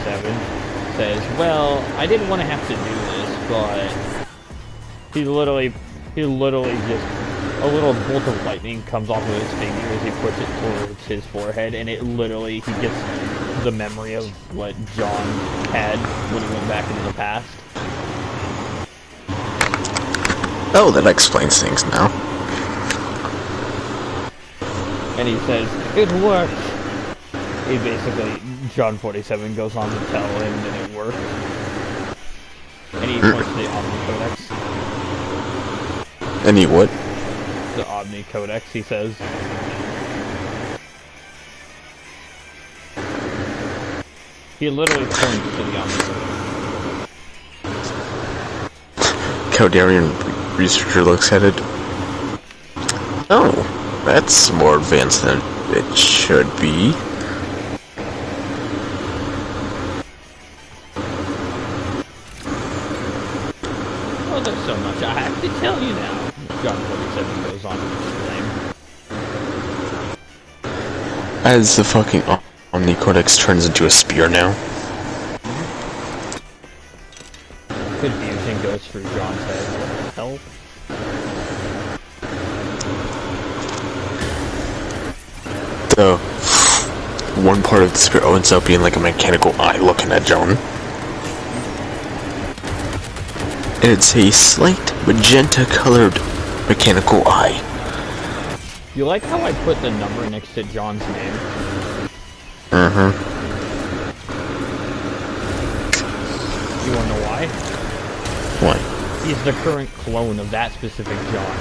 47 says, "Well, I didn't want to have to do this, but he literally just a little bolt of lightning comes off of his finger as he puts it towards his forehead, and it literally he gets the memory of what John had when he went back into the past." Oh, that explains things now. And he says, "It worked." He basically, John 47 goes on to tell him that it worked. And he points to the Omni Codex. Any what? The Omni Codex, he says. He literally points to the Omni Codex. Caldarian researcher looks at it. Oh, that's more advanced than it should be. Well, there's so much I have to tell you now. John 47 goes on to explain. As the fucking Omni Codex turns into a spear now. Confusion goes through John's head. What the hell? The one part of the spear ends up being like a mechanical eye looking at John. And it's a slight magenta colored mechanical eye. You like how I put the number next to John's name? Mm-hmm. You wanna know why? What? He's the current clone of that specific John.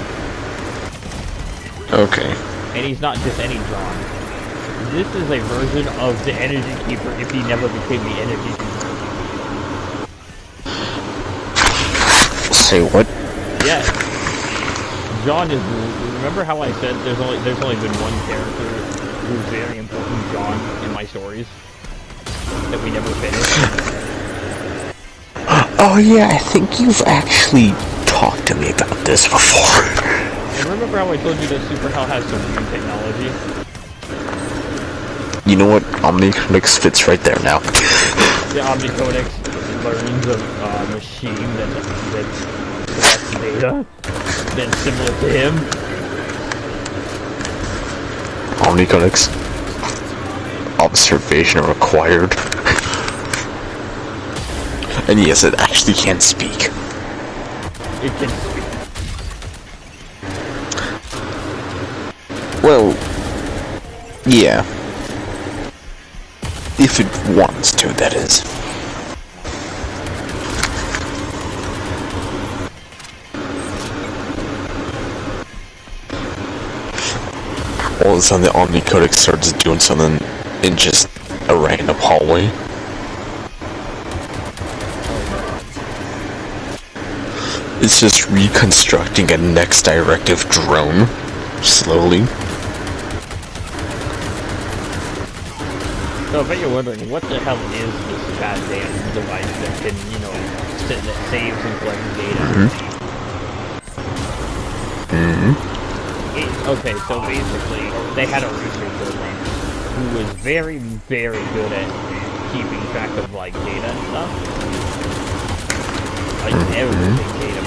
Okay. And he's not just any John. This is a version of the Energy Keeper if he never became the Energy Keeper. Say what? Yeah. John is... Remember how I said there's only been one character who's very important, John, in my stories? That we never finished? Oh yeah, I think you've actually talked to me about this before. And remember how I told you that Super Hell has some weird technology? You know what? Omni Codex fits right there now. The Omni Codex learns of a machine that collects data that's similar to him. Omni Codex. Observation required. And yes, it actually can speak. It can speak. Well, yeah. If it wants to, that is. All of a sudden, the Omni Codex starts doing something in just a random hallway. It's just reconstructing a next directive drone, slowly. So I bet you're wondering, what the hell is this goddamn device that can, you know, that saves and collects data? Okay, so basically, they had a researcher who was very, very good at keeping track of, like, data and stuff. Like, everything, data,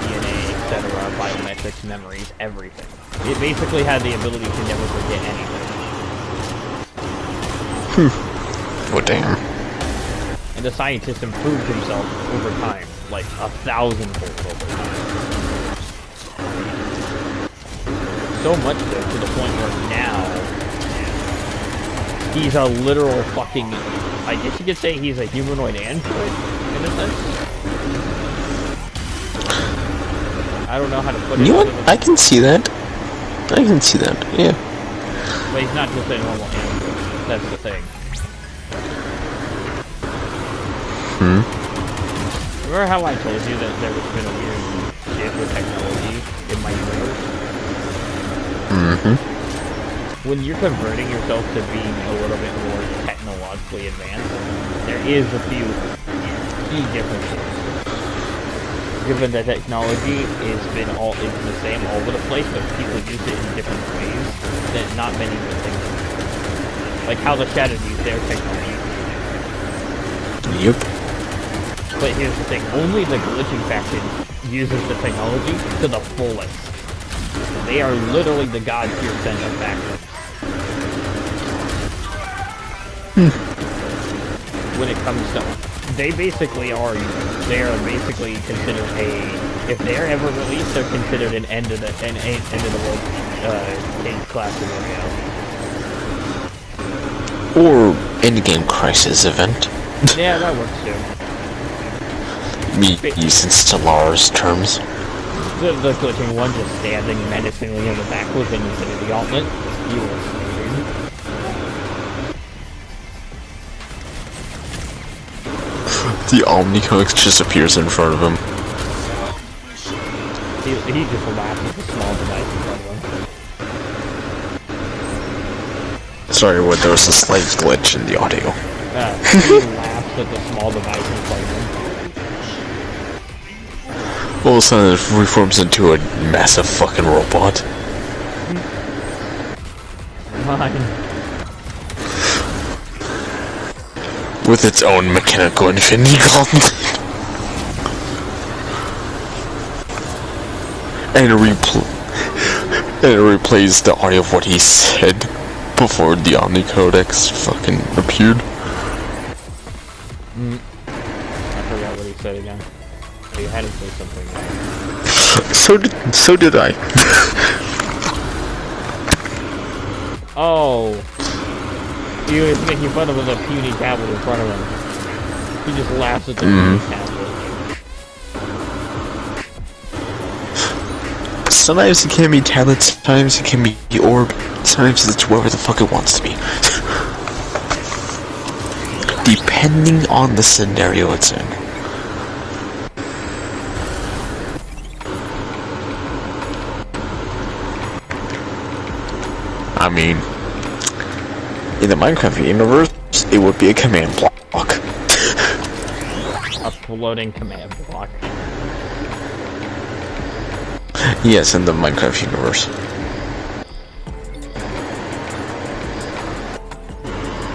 DNA, etc., biometrics, memories, everything. It basically had the ability to never forget anything. Oh, damn. And the scientist improved himself over time, like 1,000-fold over time. So much so to the point where now he's a literal fucking, I guess you could say he's a humanoid android, in a sense. I don't know how to put it. You know what? I can see that. I can see that, yeah. But he's not just a normal android. That's the thing. Remember how I told you that there has been a weird shit with technology in my universe? When you're converting yourself to being a little bit more technologically advanced, there is a few key differences. Given that technology is the same all over the place, but people use it in different ways that not many would think of. Like how the Shadows use their technology. Yep. But here's the thing, only the glitching faction uses the technology to the fullest. They are literally the god tier center faction. When it comes to... They are basically considered if they're ever released, they're considered an end of the world cage class scenario. Or endgame crisis event. Yeah, that works too. Me using Stellar's terms. The glitching one just standing menacingly in the back with an infinity gauntlet. You will see. The Omnicodex just appears in front of him. He just laughs at the small device in front of him. Sorry, there was a slight glitch in the audio. He laughs at the small device in front of him. All of a sudden it reforms into a massive fucking robot. Mine. With its own mechanical infinity gauntlet. And it replays the audio of what he said before the Omnicodex fucking appeared. I forgot what he said again. He had to say something. So did I. Oh. He was making fun of the puny tablet in front of him. He just laughs at the puny tablet. Sometimes it can be tablets, sometimes it can be orb, sometimes it's wherever the fuck it wants to be. Depending on the scenario it's in. I mean, in the Minecraft universe, it would be a command block. A floating command block. Yes, in the Minecraft universe.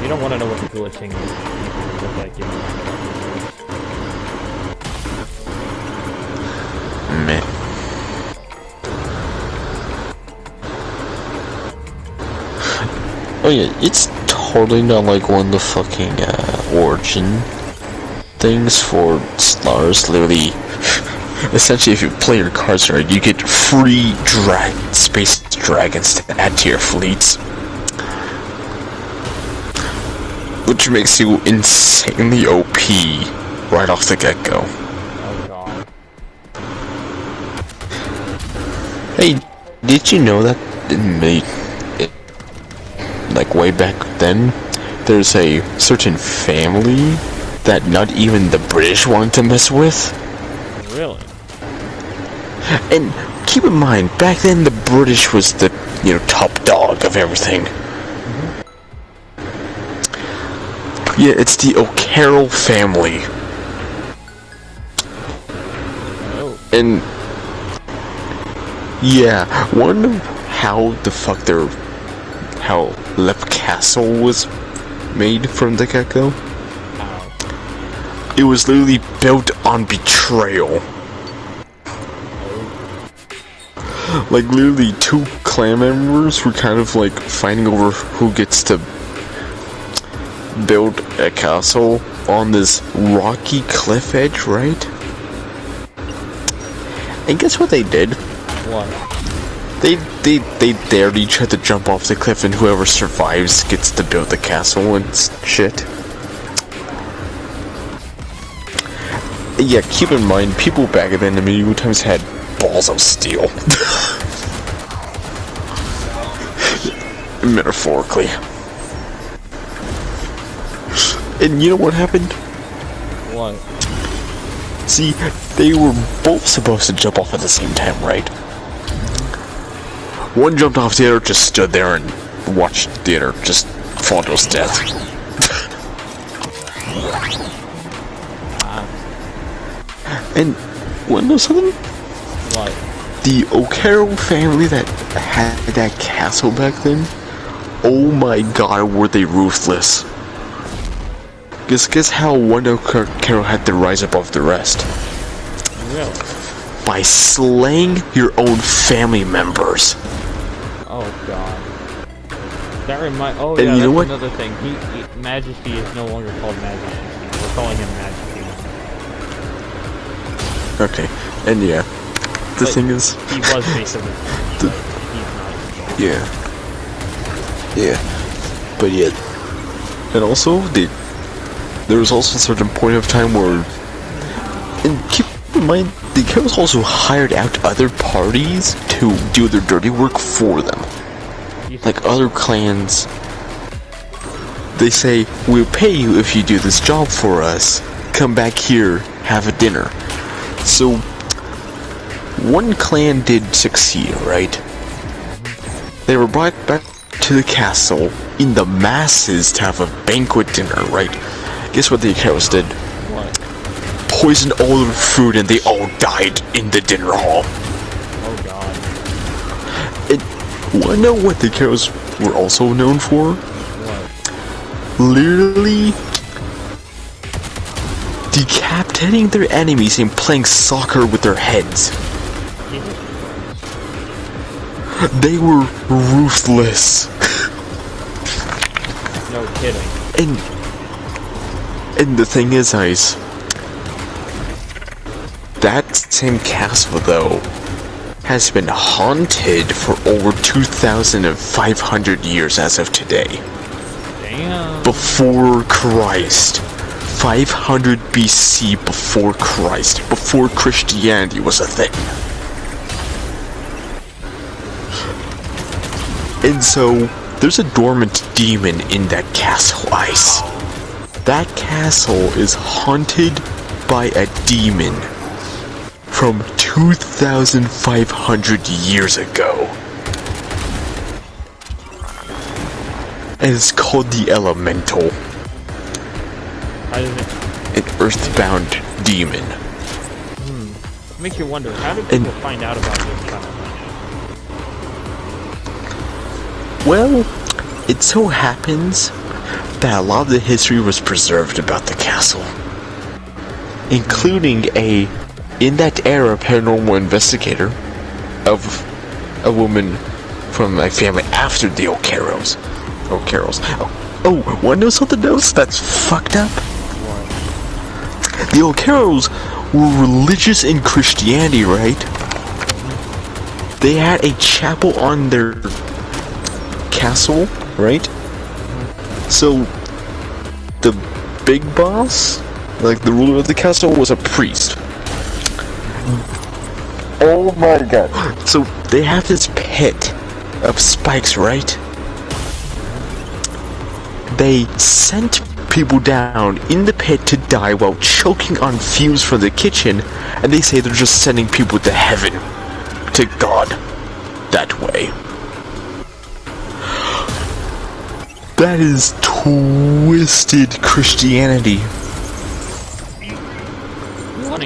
You don't want to know what the glitching is. Look like, you know. Meh. Oh yeah, it's totally not like one of the fucking origin things for Stars. Literally, essentially, if you play your cards right, you get free space dragons to add to your fleets, which makes you insanely OP right off the get-go. Oh god. Hey, did you know that like way back then, there's a certain family that not even the British wanted to mess with? Really? And keep in mind, back then the British was the, top dog of everything. Yeah, it's the O'Carroll family. Oh. And yeah, wonder how the fuck how Lep Castle was made from the get-go? Ow. It was literally built on betrayal. Like, literally, two clan members were kind of like fighting over who gets to build a castle on this rocky cliff edge, right? And guess what they did? What? They dared each other to jump off the cliff, and whoever survives gets to build the castle and shit. Yeah, keep in mind, people back then in medieval times had balls of steel. Metaphorically. And you know what happened? What? See, they were both supposed to jump off at the same time, right? One jumped off, the other just stood there and watched the other just fall to his death. And wanna know something? What? The O'Carroll family that had that castle back then, oh my god, were they ruthless. Guess how one Carol had to rise above the rest? Really? By slaying your own family members. Oh god. That oh and yeah, you that's know what? another thing. Majesty is no longer called Majesty. We're calling him Majesty. Okay, and yeah, the thing is, he was basically. Yeah. But yet, and also there was also a certain point of time where, and keep in mind, the Carrols also hired out other parties to do their dirty work for them. Like other clans, they say, we'll pay you if you do this job for us. Come back here, have a dinner. So, one clan did succeed, right? They were brought back to the castle in the masses to have a banquet dinner, right? Guess what the Carrols did? What? Poisoned all their food and they all died in the dinner hall. Oh god. Wanna know what the Carrols were also known for? What? Literally decapitating their enemies and playing soccer with their heads. They were ruthless. No kidding. And the thing is, Ice, that same castle, though, has been haunted for over 2,500 years as of today. Damn. Before Christ. 500 BC before Christ. Before Christianity was a thing. And so, there's a dormant demon in that castle, Ice. That castle is haunted by a demon from 2,500 years ago. And it's called the Elemental. How does it? An earthbound demon. Makes you wonder, how did people find out about this kind of thing? Well, it so happens that a lot of the history was preserved about the castle. Including in that era, paranormal investigator of a woman from my family after the O'Carrolls. Oh, wanna know something else that's fucked up? What? The O'Carrolls were religious in Christianity, right? They had a chapel on their castle, right? So, the big boss, like the ruler of the castle, was a priest. Oh my god. So, they have this pit of spikes, right? They sent people down in the pit to die while choking on fumes from the kitchen, and they say they're just sending people to heaven, to God, that way. That is twisted Christianity.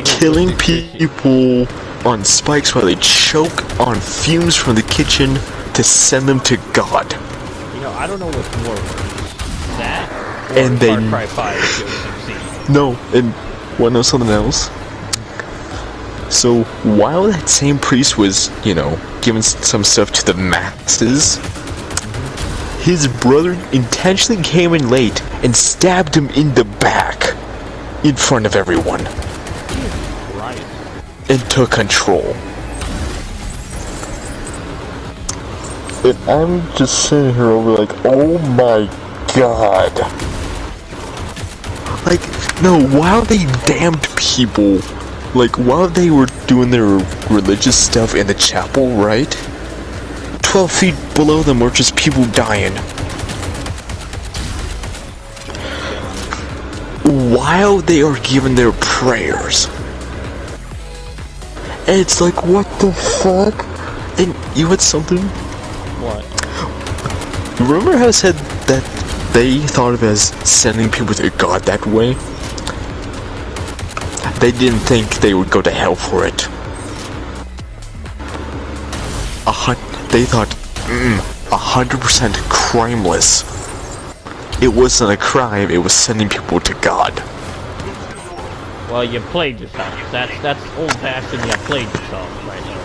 Killing people on spikes while they choke on fumes from the kitchen to send them to God. You know, I don't know what's more worse. That or And they Far Cry 5 succeed. No, and wanna know something else? So while that same priest was, giving some stuff to the masses, his brother intentionally came in late and stabbed him in the back in front of everyone. Right. And took control. And I'm just sitting here over like, oh my god. Like, no, while they damned people, like, while they were doing their religious stuff in the chapel, right? 12 feet below them were just people dying. While they are giving their prayers. And it's like, what the fuck? And you had something? What? Remember how I said that they thought of it as sending people to God that way? They didn't think they would go to hell for it. They thought, 100% crimeless. it wasn't a crime, it was sending people to God. Well, you played yourself. That's old-fashioned. You played yourself right there.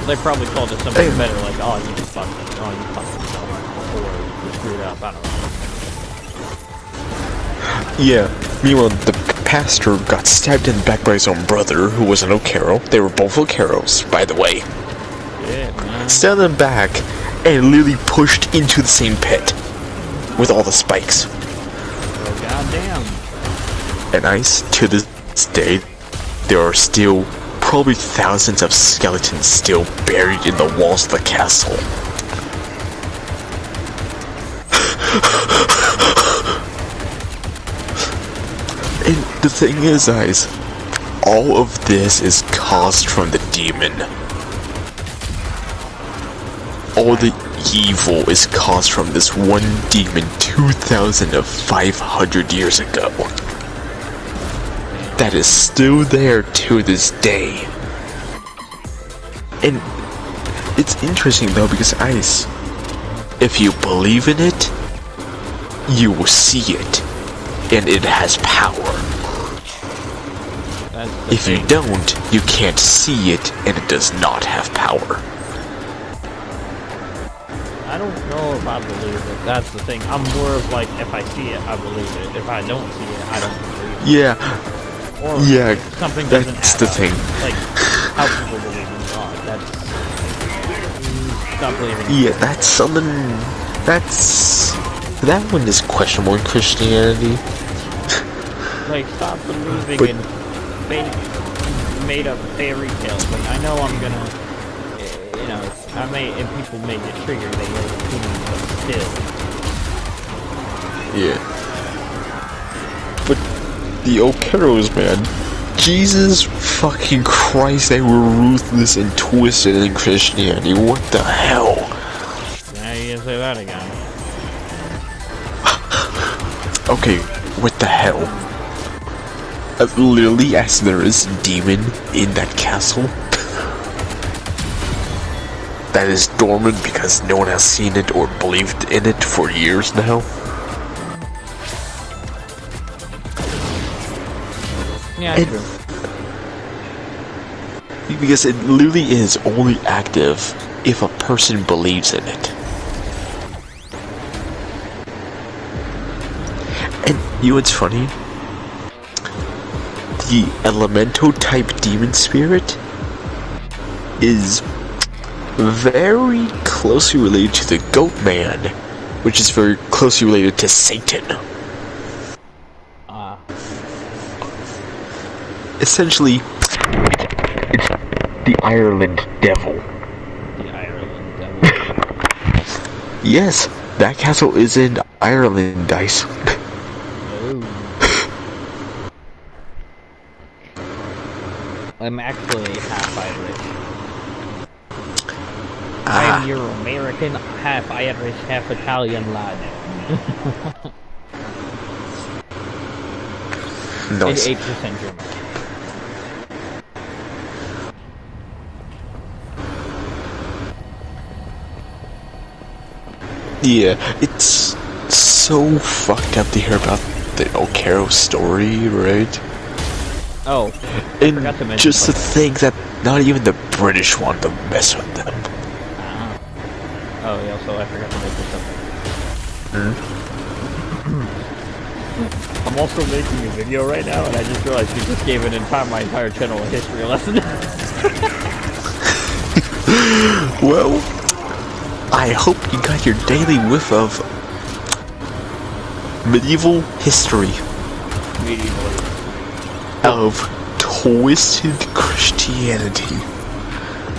They probably called it something better, like, oh, you fucked yourself, or you screwed up. I don't know. Yeah. Meanwhile, the pastor got stabbed in the back by his own brother, who was an O'Carroll. They were both O'Carrolls, by the way. Yeah, man. Stabbed in the back, and literally pushed into the same pit with all the spikes. Oh, goddamn. And to this day, there are still probably thousands of skeletons still buried in the walls of the castle. And the thing is, guys, all of this is caused from the demon. All the evil is caused from this one demon 2,500 years ago. That is still there to this day. And it's interesting though, because Ice, if you believe in it, you will see it, and it has power. If you don't, you can't see it, and it does not have power. I don't know if I believe it. That's the thing. I'm more of like, if I see it, I believe it. If I don't see it, I don't believe it. Yeah. Or yeah, something doesn't that's add the up. thing. Like, how people believe in God. That's... Stop believing in Yeah, God. that's something... That one is questionable in Christianity. Like, stop believing in made-up fairy tales. Like, I know I'm gonna... You know, and people may get triggered, they get opinions, but still. Yeah. But the O'Carrolls, man, Jesus fucking Christ, they were ruthless and twisted in Christianity. What the hell? Now you can say that again. Okay, what the hell? Literally, as there is a demon in that castle that is dormant because no one has seen it or believed in it for years now. Yeah, true. Because it literally is only active if a person believes in it. And you know what's funny? The elemental type demon spirit is very closely related to the goat man, which is very closely related to Satan. Essentially, it's the Ireland devil. The Ireland devil. Yes, that castle is in Ireland, Dice. Oh. I'm actually half Irish. I'm your American, half Irish, half Italian lad. Nice. And 8% German. Yeah, it's so fucked up to hear about the O'Carroll story, right? Oh, and forgot to mention just to think that not even the British want to mess with them. Oh, yeah, so I forgot to mention something. I'm also making a video right now, and I just realized you just gave my entire channel a history lesson. Well, I hope you got your daily whiff of medieval history. Of twisted Christianity.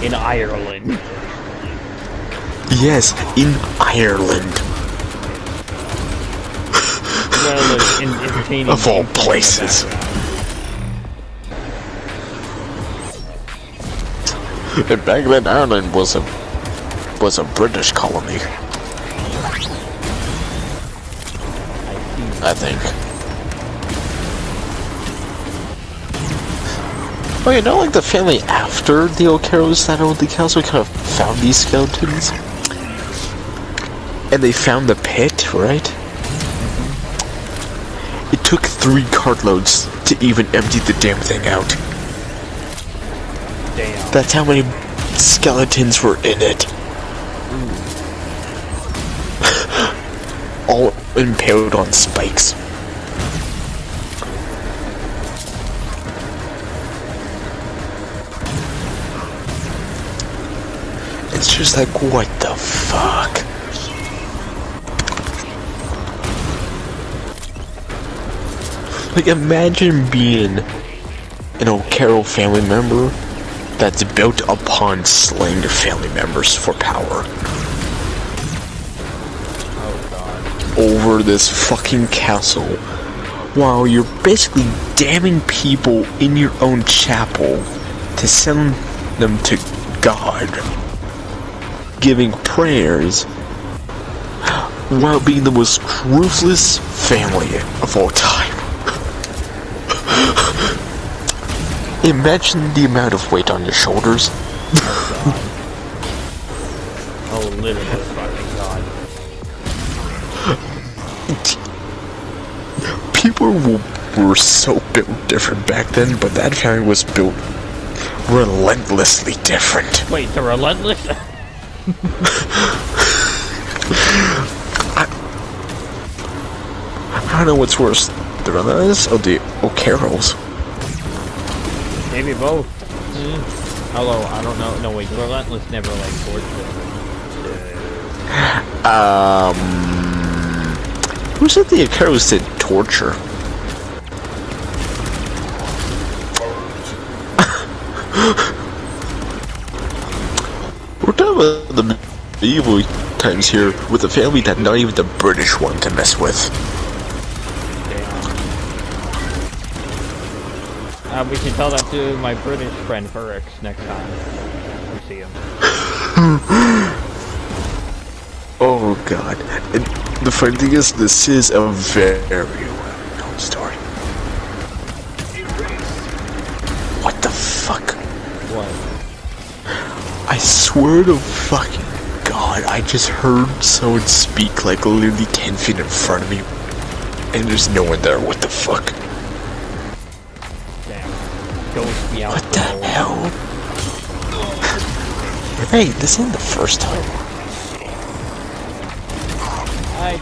In Ireland. Yes, in Ireland. Well, entertaining of all places. And back then, Ireland was a British colony. I think. Oh, you know, like the family after the O'Carrolls that owned the castle kind of found these skeletons. and they found the pit, right? It took 3 cartloads to even empty the damn thing out. Damn. That's how many skeletons were in it. All impaled on spikes. It's just like, what the fuck? Like, imagine being an O'Carroll family member that's built upon slaying your family members for power. Oh god. Over this fucking castle, while you're basically damning people in your own chapel to send them to God, giving prayers, while being the most ruthless family of all time. Imagine the amount of weight on your shoulders. Oh, literally, fucking god. People were so built different back then, but that family was built relentlessly different. Wait, the relentless? I don't know what's worse, the Relentless or the O'Carrolls. Maybe both. Although, I don't know. No, wait, the relentless never, like, tortured. Who said the O'Carrolls did torture? We're talking about the medieval times here with a family that not even the British want to mess with. We can tell that to my British friend Burrix next time we see him. Oh god. And the funny thing is, this is a very well-known story. What the fuck? What? I swear to fucking god, I just heard someone speak like literally 10 feet in front of me. And there's no one there. What the fuck? Ghost me out. What the hell? Hey, this isn't the first time. I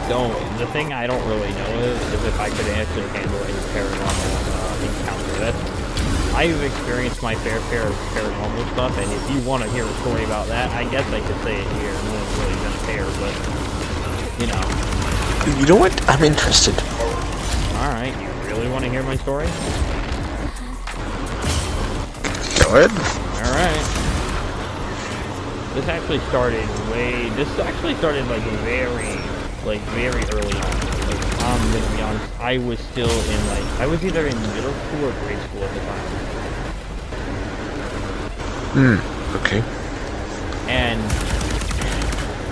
don't. The thing I don't really know is if I could actually handle a paranormal encounter. I've experienced my fair share of paranormal stuff, and if you want to hear a story about that, I guess I could say it here. No one's really gonna care, but you know. You know what? I'm interested. All right, you really want to hear my story? Go ahead. Alright. This actually started like very early on. Like, I'm gonna be honest, I was still in I was either in middle school or grade school at the time. Okay. And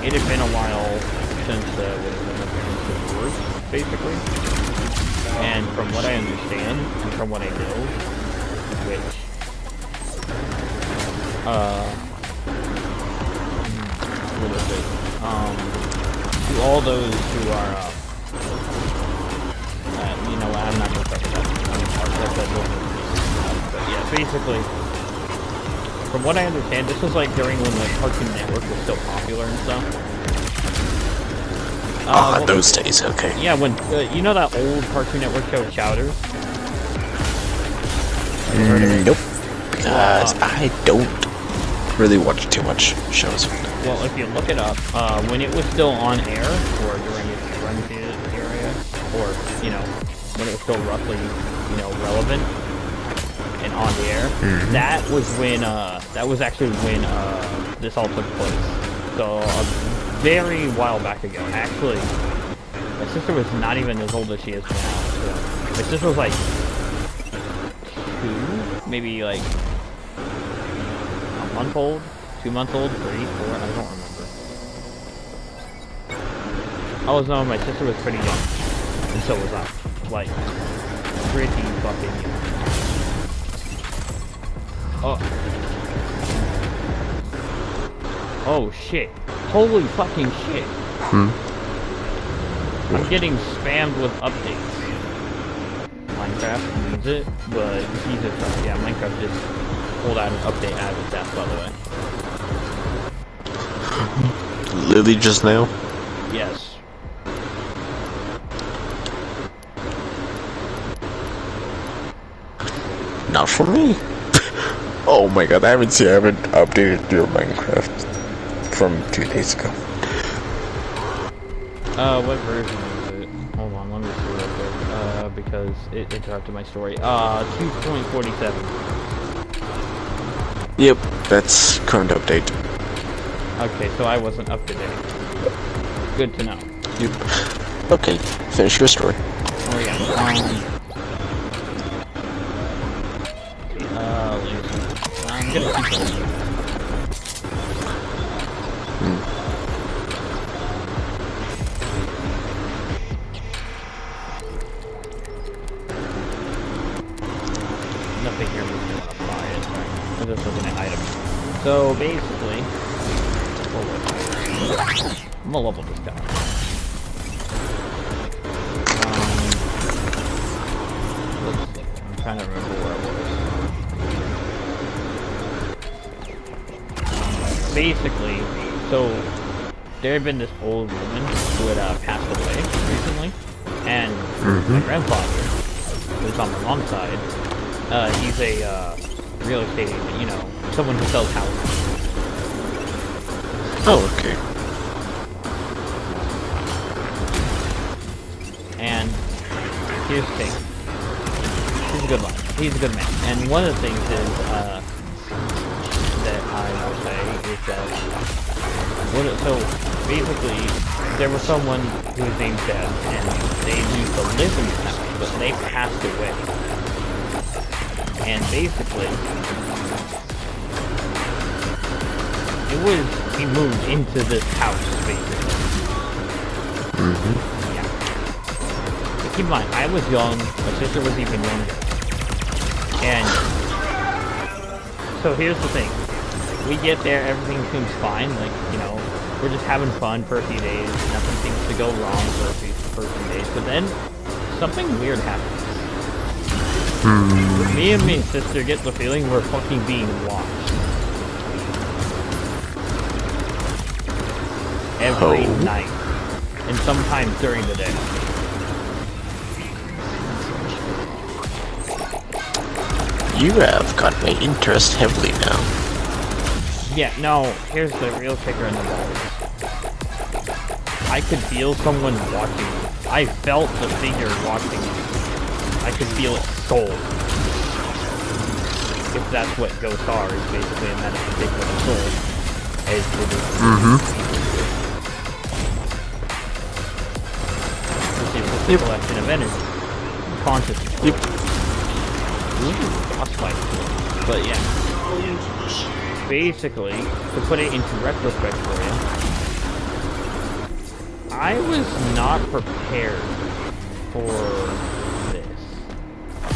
it had been a while since my parents divorced, basically. And from what I understand, and from what I know, which what is it? To all those who are, you know, I'm not gonna talk about that. But yeah, basically, from what I understand, this was like during when the Cartoon Network was still popular and stuff. Those days, okay. Yeah, when, you know that old Cartoon Network show, Chowder? Nope. Because I don't really watch too much shows. Well, if you look it up, when it was still on air, or during its run area, or, you know, when it was still roughly, you know, relevant and on the air, that was actually when, this all took place. So, a very while back ago. Actually, my sister was not even as old as she is now, so, my sister was like 2, maybe like a month old, 2 months old, 3, 4, I don't remember. I was no, my sister was pretty young, and so was I. Like, pretty fucking young. Oh. Oh shit. Holy fucking shit. I'm getting spammed with updates. Minecraft needs it, but Jesus, yeah, Minecraft just pulled out an update out of its ass, by the way. Lily just now? Yes. Not for me. Oh my god, I haven't updated your Minecraft from 2 days ago. What version is it? Hold on, let me see real quick. Because it interrupted my story. 2.47. Yep, that's current update. Okay, so I wasn't up to date. Good to know. Yep. Okay, finish your story. Oh yeah. I'm gonna keep it. Nothing here makes me want to buy it. I'm just looking at items. So basically, I'm gonna level this down. Let's see. I'm trying to remember where I was. Basically, so there had been this old woman who had passed away recently, and my grandfather, who's on my mom's side, he's a real estate agent, you know, someone who sells houses. Oh, okay. And here's the thing. He's a good one. He's a good man. And one of the things is, that I will say is that, so basically, there was someone who was named Deb, and they used to live in this house, but they passed away. And basically, he moved into this house, basically. Yeah. But keep in mind, I was young, my sister was even younger. And, so here's the thing. We get there, everything seems fine, like, you know, we're just having fun for a few days, nothing seems to go wrong for a few days, but then, something weird happens. Me and my sister get the feeling we're fucking being watched. Every night. And sometimes during the day. You have got my interest heavily now. Yeah, no, here's the real kicker in the ball. I could feel someone watching me. I felt the figure watching me. I could feel its soul. If that's what ghosts are, is basically a manifestation of the soul. As it is. It's a collection of energy. Consciousness. Yep. Ooh, boss fight. But yeah. Basically, to put it into retrospect for you, I was not prepared for this,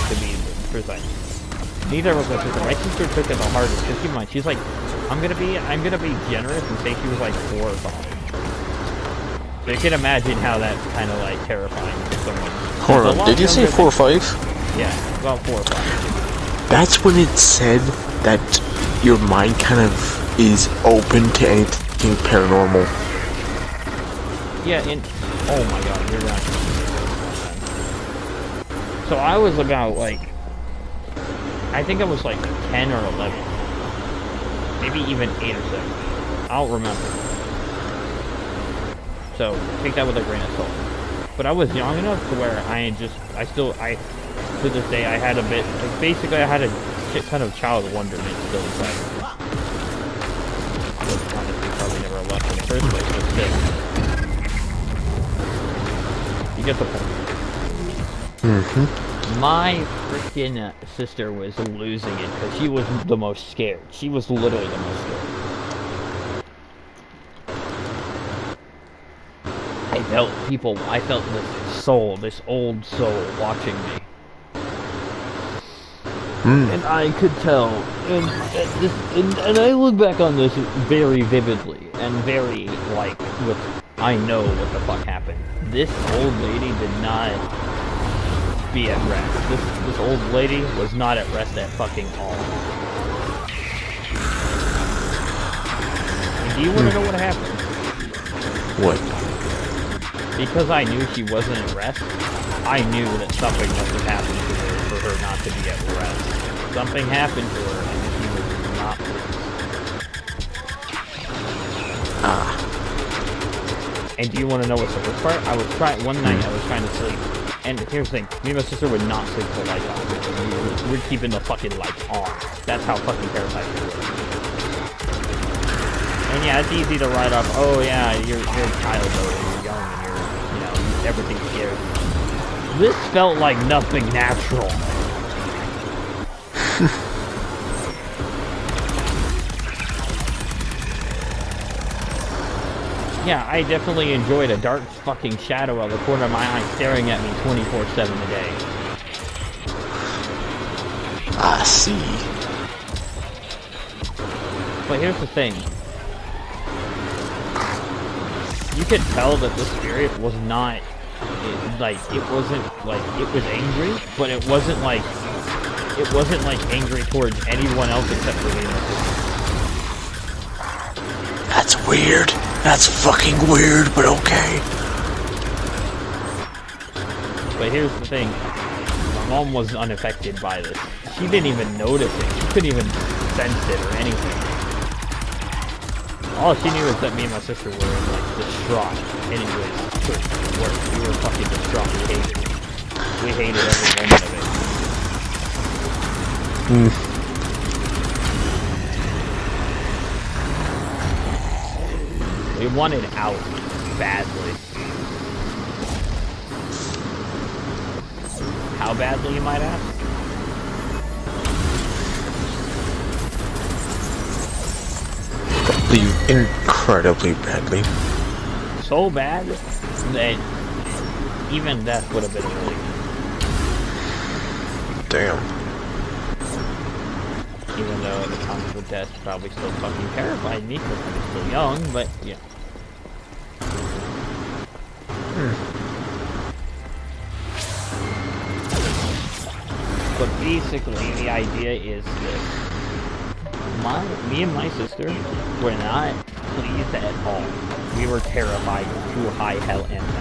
to be precise. Neither was my sister. My sister took it the hardest, because keep in mind, she's like, I'm gonna be generous and say she was like 4 or 5. So you can imagine how that's kind of like terrifying for someone. Hold on, did you say 4 or 5? Yeah, about 4 or 5. That's when it said that your mind kind of is open to anything paranormal. Yeah, oh my god, you're right. So I was about like, I think I was like 10 or 11. Maybe even 8 or 7. I don't remember. So, take that with a grain of salt. But I was young enough to where to this day, I had a bit, like, basically I had a shit ton of child wonderment still inside of me. Which honestly probably never left in the first place, but still. You get the point. My freaking sister was losing it because she was the most scared. She was literally the most scared. I felt this soul, this old soul watching me. And I could tell, and I look back on this very vividly, and very, like, with I know what the fuck happened. This old lady did not be at rest. This old lady was not at rest at fucking all. And do you want to know what happened? What? Because I knew she wasn't at rest, I knew that something must have happened to her for her not to be at rest. Something happened to her and she was not pleased. And do you want to know what's the worst part? One night I was trying to sleep, and here's the thing, me and my sister would not sleep with the light on. We're keeping the fucking lights on. That's how fucking terrified we were. And yeah, it's easy to write off, oh yeah, you're a child though, and you're young, and you're, everything's scary. This felt like nothing natural. Yeah, I definitely enjoyed a dark fucking shadow out of the corner of my eye staring at me 24/7 a day. I see. But here's the thing. You could tell that the spirit was not, it was angry, but it wasn't like angry towards anyone else except for me. That's weird. That's fucking weird, but okay. But here's the thing. My mom was unaffected by this. She didn't even notice it. She couldn't even sense it or anything. All she knew is that me and my sister were distraught. And it couldn't work. We were fucking distraught. We hated it. We hated every moment of it. We wanted out badly. How badly, you might ask? Incredibly badly. So bad that even death would have been a relief. Damn. Even though the concept of death probably still fucking terrified me because I was still young, but yeah. But basically, the idea is this. Me and my sister were not pleased at all. We were terrified to high hell and back.